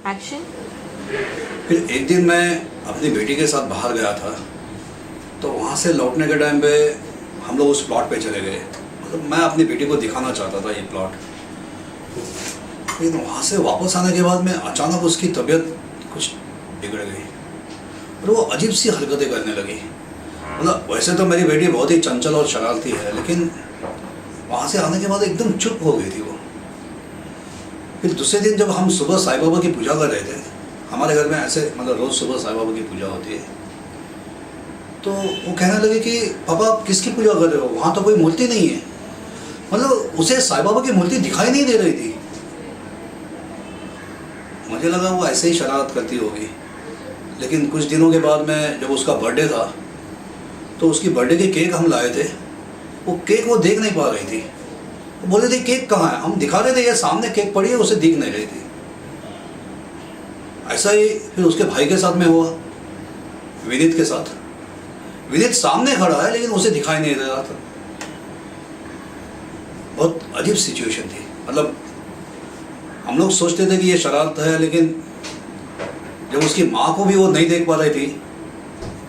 Action. फिर एक दिन मैं अपनी बेटी के साथ बाहर गया था, तो वहाँ से लौटने के टाइम पे हम लोग उस प्लॉट पे चले गए। मतलब मैं अपनी बेटी को दिखाना चाहता था ये प्लॉट। लेकिन वहाँ से वापस आने के बाद में अचानक उसकी तबीयत कुछ बिगड़ गई और वो अजीब सी हरकतें करने लगी। मतलब वैसे तो मेरी बेटी बहुत ही चंचल और शरारती है, लेकिन वहाँ से आने के बाद एकदम चुप हो गई थी वो। फिर दूसरे दिन जब हम सुबह साईं बाबा की पूजा कर रहे थे, हमारे घर में ऐसे मतलब रोज़ सुबह साईं बाबा की पूजा होती है, तो वो कहने लगे कि पापा आप किसकी पूजा कर रहे हो, वहाँ तो कोई मूर्ति नहीं है। मतलब उसे साईं बाबा की मूर्ति दिखाई नहीं दे रही थी। मुझे लगा वो ऐसे ही शरारत करती होगी। लेकिन कुछ दिनों के बाद में जब उसका बर्थडे था, तो उसकी बर्थडे के केक हम लाए थे। वो केक वो देख नहीं पा रही थी। वो बोले थे केक कहाँ है, हम दिखा रहे थे ये सामने केक पड़ी है, उसे दिख नहीं रही थी। ऐसा ही फिर उसके भाई के साथ में हुआ, विनीत के साथ। विनीत सामने खड़ा है लेकिन उसे दिखाई नहीं दे रहा था। बहुत अजीब सिचुएशन थी। मतलब हम लोग सोचते थे कि ये शरारत है, लेकिन जब उसकी माँ को भी वो नहीं देख पा रही थी,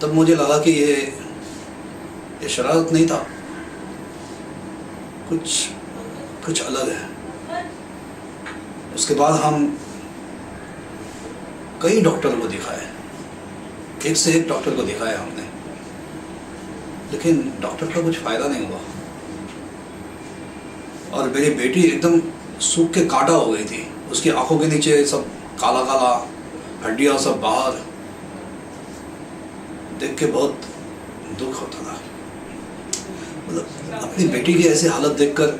तब मुझे लगा कि ये शरारत नहीं था, कुछ अलग है। उसके बाद हम कई डॉक्टर को दिखाए, एक से एक डॉक्टर को दिखाया हमने, लेकिन डॉक्टर का कुछ फायदा नहीं हुआ। और मेरी बेटी एकदम सूख के कांटा हो गई थी। उसकी आंखों के नीचे सब काला काला, हड्डियां सब बाहर। देख के बहुत दुख होता था। मतलब अपनी बेटी की ऐसी हालत देखकर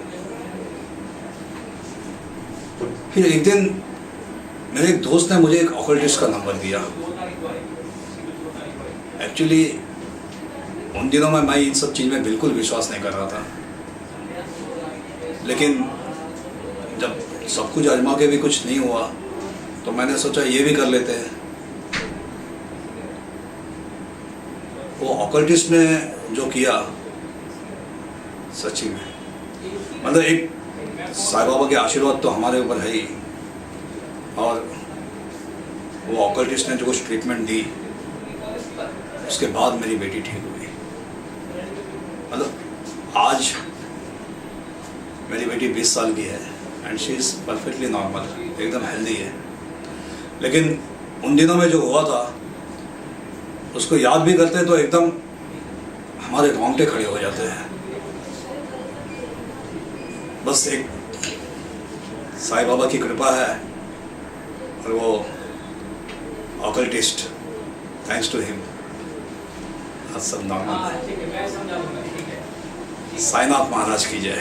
फिर एक दिन मेरे एक दोस्त ने मुझे एक ऑकल्टिस्ट का नंबर दिया। एक्चुअली उन दिनों में मैं इन सब चीज़ में बिल्कुल विश्वास नहीं कर रहा था, लेकिन जब सब कुछ आजमा के भी कुछ नहीं हुआ, तो मैंने सोचा ये भी कर लेते हैं। वो ऑकल्टिस्ट ने जो किया, सच्ची में मतलब एक साईं बाबा के आशीर्वाद तो हमारे ऊपर है ही, और वो ऑकल्टिस्ट ने जो कुछ ट्रीटमेंट दी, उसके बाद मेरी बेटी ठीक हुई। मतलब आज मेरी बेटी 20 साल की है and she is perfectly normal, एकदम हेल्दी है। लेकिन उन दिनों में जो हुआ था, उसको याद भी करते तो एकदम हमारे रोंगटे खड़े हो जाते हैं। बस एक साईं बाबा की कृपा है और वो ऑकल्टिस्ट, थैंक्स टू हिम आज सब नॉर्मल है। साईनाथ महाराज की जय।